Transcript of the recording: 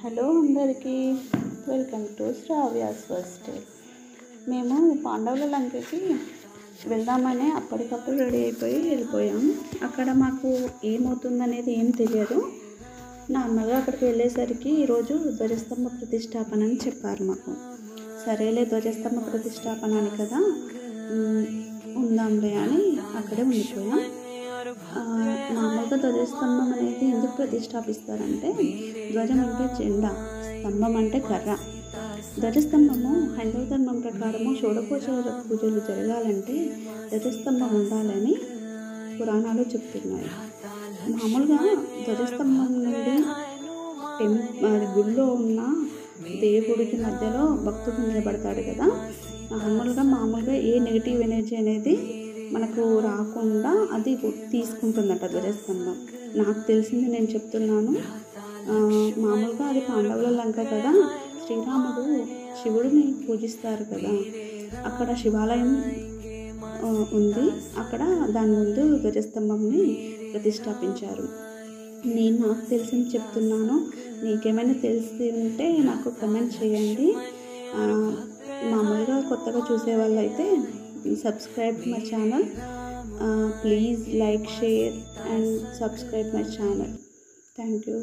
Hello అందరికీ welcome to Sravya's first day. మేము పాండవుల లంకకి వెళ్దామని అప్పటికప్పుడు రెడీ అయిపోయి వెళ్ళిపోయాం. అక్కడ మాకు ఏమవుతుందనేది ఏం తెలియదు. నార్మల్గా అక్కడికి వెళ్ళేసరికి ఈరోజు ధ్వజస్తంభ ప్రతిష్టాపన అని చెప్పారు మాకు. సరేలే ధ్వజస్తంభ ప్రతిష్టాపన అని కదా ఉందాంలే అని అక్కడే ఉండిపోయాం. మామూలుగా ధ్వజస్తంభం అనేది ఎందుకు ప్రతిష్టాపిస్తారంటే, ధ్వజం అంటే జెండా, స్తంభం అంటే కర్ర. ధ్వజస్తంభము హైందవ ధర్మం ప్రకారము షోడశోపచార పూజలు జరగాలంటే ధ్వజస్తంభం ఉండాలని పురాణాలు చెప్తున్నాయి. మామూలుగా ధ్వజస్తంభం నుండి గుడిలో ఉన్న దేవుడికి మధ్యలో భక్తుడు నిలబడతాడు కదా. మామూలుగా ఏ నెగిటివ్ ఎనర్జీ అనేది మనకు రాకుండా అది తీసుకుంటుందట ధ్వజస్తంభం. నాకు తెలిసింది నేను చెప్తున్నాను. మామూలుగా అది పాండవుల లంక కదా, శ్రీరాముడు శివుడిని పూజిస్తారు కదా, అక్కడ శివాలయం ఉంది. అక్కడ దాని ముందు ధ్వజస్తంభంని ప్రతిష్టాపించారు. నాకు తెలిసింది చెప్తున్నాను. మీకేమైనా తెలిసి ఉంటే నాకు కమెంట్ చేయండి. మామూలుగా కొత్తగా చూసే వాళ్ళైతే subscribe my channel. Please like, share and subscribe my channel. Thank you.